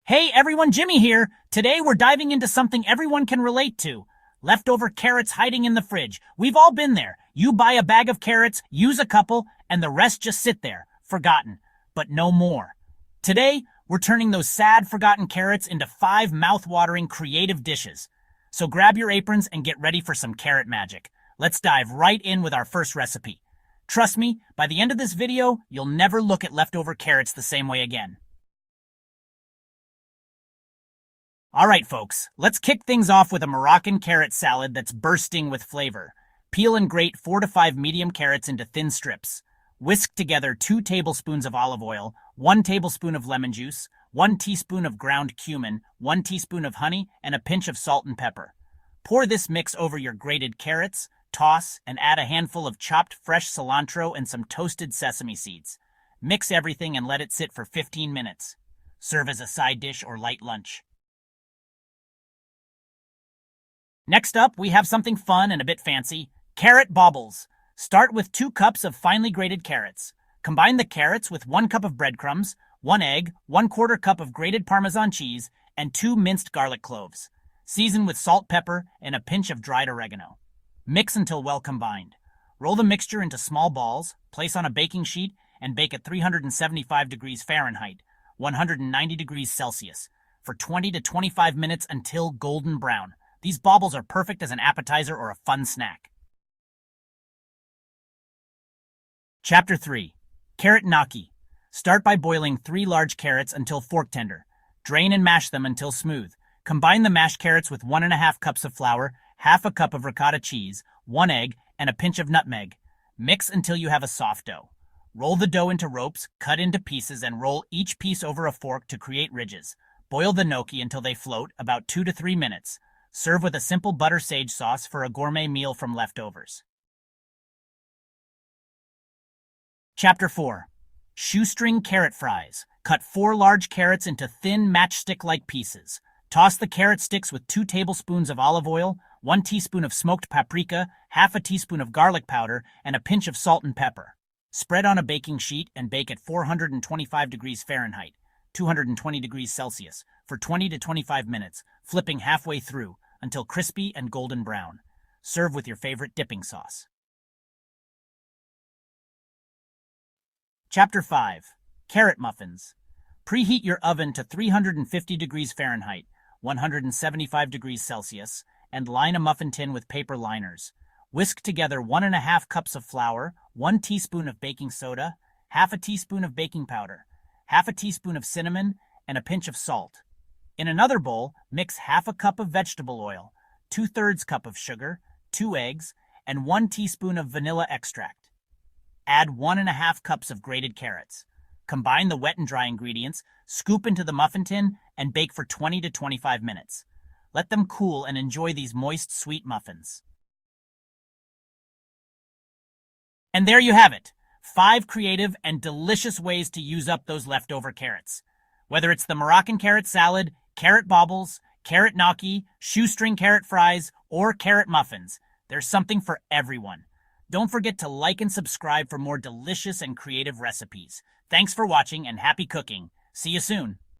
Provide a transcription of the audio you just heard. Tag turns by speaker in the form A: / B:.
A: Hey everyone, Jimmy here. Today we're diving into something everyone can relate to. Leftover carrots hiding in the fridge. We've all been there. You buy a bag of carrots, use a couple, and the rest just sit there, forgotten. But no more. Today, we're turning those sad, forgotten carrots into 5 mouth-watering creative dishes. So grab your aprons and get ready for some carrot magic. Let's dive right in with our first recipe. Trust me, by the end of this video, you'll never look at leftover carrots the same way again. Alright folks, let's kick things off with a Moroccan carrot salad that's bursting with flavor. Peel and grate 4 to 5 medium carrots into thin strips. Whisk together 2 tablespoons of olive oil, 1 tablespoon of lemon juice, 1 teaspoon of ground cumin, 1 teaspoon of honey, and a pinch of salt and pepper. Pour this mix over your grated carrots, toss, and add a handful of chopped fresh cilantro and some toasted sesame seeds. Mix everything and let it sit for 15 minutes. Serve as a side dish or light lunch. Next up, we have something fun and a bit fancy, carrot baubles. Start with 2 cups of finely grated carrots. Combine the carrots with 1 cup of breadcrumbs, 1 egg, 1/4 cup of grated Parmesan cheese, and 2 minced garlic cloves. Season with salt, pepper, and a pinch of dried oregano. Mix until well combined. Roll the mixture into small balls, place on a baking sheet, and bake at 375 degrees Fahrenheit, 190 degrees Celsius, for 20 to 25 minutes until golden brown. These baubles are perfect as an appetizer or a fun snack. Chapter 3. Carrot gnocchi. Start by boiling 3 large carrots until fork tender. Drain and mash them until smooth. Combine the mashed carrots with 1½ cups of flour, half a cup of ricotta cheese, 1 egg, and a pinch of nutmeg. Mix until you have a soft dough. Roll the dough into ropes, cut into pieces, and roll each piece over a fork to create ridges. Boil the gnocchi until they float, about 2 to 3 minutes. Serve with a simple butter sage sauce for a gourmet meal from leftovers. Chapter 4. Shoestring carrot fries. Cut 4 large carrots into thin matchstick-like pieces. Toss the carrot sticks with 2 tablespoons of olive oil, 1 teaspoon of smoked paprika, half a teaspoon of garlic powder, and a pinch of salt and pepper. Spread on a baking sheet and bake at 425 degrees Fahrenheit, 220 degrees Celsius, for 20 to 25 minutes, flipping halfway through until crispy and golden brown. Serve with your favorite dipping sauce. Chapter 5. Carrot muffins. Preheat your oven to 350 degrees Fahrenheit, 175 degrees Celsius, and line a muffin tin with paper liners. Whisk together 1½ cups of flour, 1 teaspoon of baking soda, half a teaspoon of baking powder, half a teaspoon of cinnamon, and a pinch of salt. In another bowl, mix half a cup of vegetable oil, 2/3 cup of sugar, 2 eggs, and 1 teaspoon of vanilla extract. Add 1½ cups of grated carrots. Combine the wet and dry ingredients, scoop into the muffin tin, and bake for 20 to 25 minutes. Let them cool and enjoy these moist, sweet muffins. And there you have it, 5 creative and delicious ways to use up those leftover carrots. Whether it's the Moroccan carrot salad, carrot baubles, carrot gnocchi, shoestring carrot fries, or carrot muffins, there's something for everyone. Don't forget to like and subscribe for more delicious and creative recipes. Thanks for watching and happy cooking. See you soon.